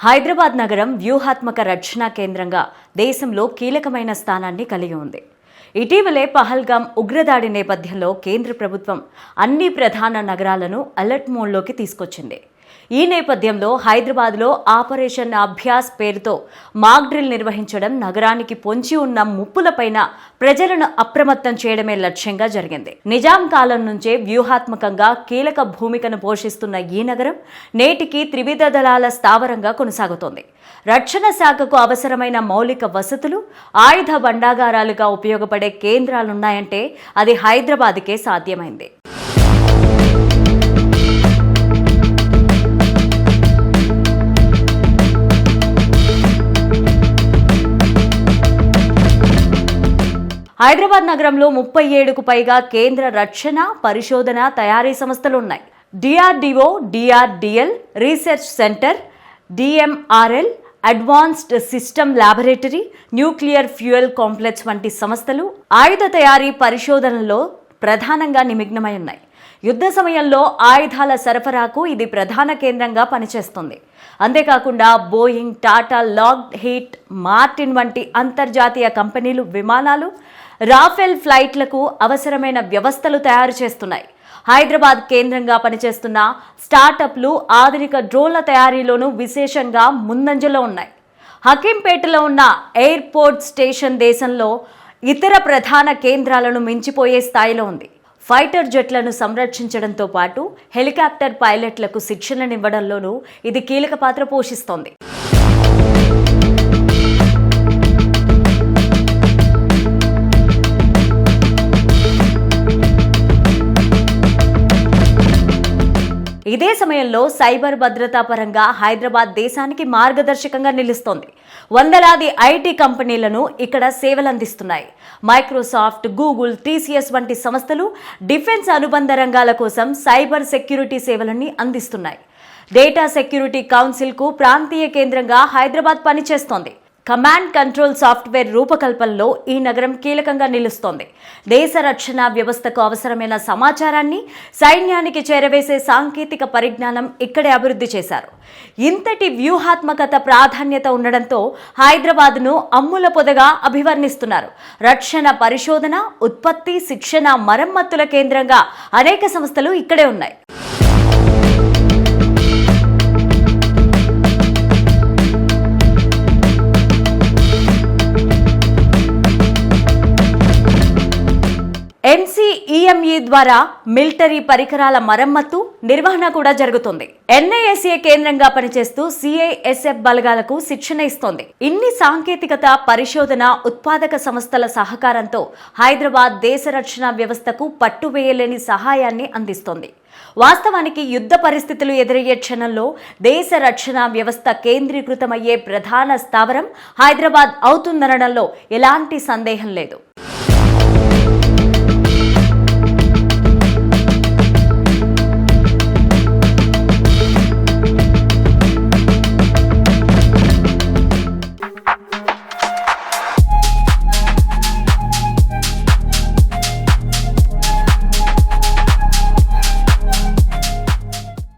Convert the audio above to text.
హైదరాబాద్ నగరం వ్యూహాత్మక రక్షణ కేంద్రంగా దేశంలో కీలకమైన స్థానాన్ని కలిగి ఉంది. ఇటీవలే పహల్గామ్ ఉగ్రదాడి నేపథ్యంలో కేంద్ర ప్రభుత్వం అన్ని ప్రధాన నగరాలను అలర్ట్ మోడ్లోకి తీసుకొచ్చింది. ఈ నేపథ్యంలో హైదరాబాద్లో ఆపరేషన్ అభ్యాస్ పేరుతో మాక్ డ్రిల్ నిర్వహించడం, నగరానికి పొంచి ఉన్న ముప్పులపైన ప్రజలను అప్రమత్తం చేయడమే లక్ష్యంగా జరిగింది. నిజాం కాలం నుంచే వ్యూహాత్మకంగా కీలక భూమికను పోషిస్తున్న ఈ నగరం నేటికి త్రివిధ దళాల స్థావరంగా కొనసాగుతోంది. రక్షణ శాఖకు అవసరమైన మౌలిక వసతులు, ఆయుధ భండాగారాలుగా ఉపయోగపడే కేంద్రాలున్నాయంటే అది హైదరాబాద్కే సాధ్యమైంది. హైదరాబాద్ నగరంలో 37కు పైగా కేంద్ర రక్షణ, పరిశోధన, తయారీ సంస్థలు ఉన్నాయి. DRDO, DRDL, research centre, DMRL, advanced system laboratory, nuclear fuel complex వంటి సంస్థలు ఆయుధ తయారీ పరిశోధనలో ప్రధానంగా నిమగ్నమై ఉన్నాయి. యుద్ధ సమయంలో ఆయుధాల సరఫరాకు ఇది ప్రధాన కేంద్రంగా పనిచేస్తుంది. అంతేకాకుండా Boeing, Tata, Lockheed Martin వంటి అంతర్జాతీయ కంపెనీలు విమానాలు, రాఫెల్ ఫ్లైట్లకు అవసరమైన వ్యవస్థలు తయారు చేస్తున్నాయి. హైదరాబాద్ కేంద్రంగా పనిచేస్తున్న స్టార్టప్లు ఆధునిక డ్రోన్ల తయారీలోనూ విశేషంగా ముందంజలో ఉన్నాయి. హకీంపేటలో ఉన్న ఎయిర్పోర్ట్ స్టేషన్ దేశంలో ఇతర ప్రధాన కేంద్రాలను మించిపోయే స్థాయిలో ఉంది. ఫైటర్ జెట్లను సంరక్షించడంతో పాటు హెలికాప్టర్ పైలట్లకు శిక్షణనివ్వడంలోనూ ఇది కీలక పాత్ర పోషిస్తోంది. ఇదే సమయంలో సైబర్ భద్రతా పరంగా హైదరాబాద్ దేశానికి మార్గదర్శకంగా నిలుస్తోంది. వందలాది ఐటీ కంపెనీలను ఇక్కడ సేవలందిస్తున్నాయి. మైక్రోసాఫ్ట్, గూగుల్, టీసీఎస్ వంటి సంస్థలు డిఫెన్స్ అనుబంధ రంగాల కోసం సైబర్ సెక్యూరిటీ సేవలని అందిస్తున్నాయి. డేటా సెక్యూరిటీ కౌన్సిల్కు ప్రాంతీయ కేంద్రంగా హైదరాబాద్ పనిచేస్తోంది. కమాండ్ కంట్రోల్ సాఫ్ట్వేర్ రూపకల్పనలో ఈ నగరం కీలకంగా నిలుస్తోంది. దేశ రక్షణ వ్యవస్థకు అవసరమైన సమాచారాన్ని సైన్యానికి చేరవేసే సాంకేతిక పరిజ్ఞానం ఇక్కడే అభివృద్ధి చేశారు. ఇంతటి వ్యూహాత్మకత, ప్రాధాన్యత ఉండడంతో హైదరాబాద్ను అమ్ముల పొదగా అభివర్ణిస్తున్నారు. రక్షణ పరిశోధన, ఉత్పత్తి, శిక్షణ, మరమ్మతుల కేంద్రంగా అనేక సంస్థలు ఇక్కడే ఉన్నాయి. ఎంసీఈఎంఈ ద్వారా మిలిటరీ పరికరాల మరమ్మతు, నిర్వహణ కూడా జరుగుతుంది. ఎన్ఐఎస్ఏ కేంద్రంగా పనిచేస్తూ సిఐఎస్ఎఫ్ బలగాలకు శిక్షణ ఇస్తోంది. ఇన్ని సాంకేతికత, పరిశోధన, ఉత్పాదక సంస్థల సహకారంతో హైదరాబాద్ దేశ రక్షణ వ్యవస్థకు పట్టువేయలేని సహాయాన్ని అందిస్తోంది. వాస్తవానికి యుద్ధ పరిస్థితులు ఎదురయ్యే క్షణంలో దేశ రక్షణ వ్యవస్థ కేంద్రీకృతమయ్యే ప్రధాన స్థావరం హైదరాబాద్ అవుతుందనడంలో ఎలాంటి సందేహం లేదు.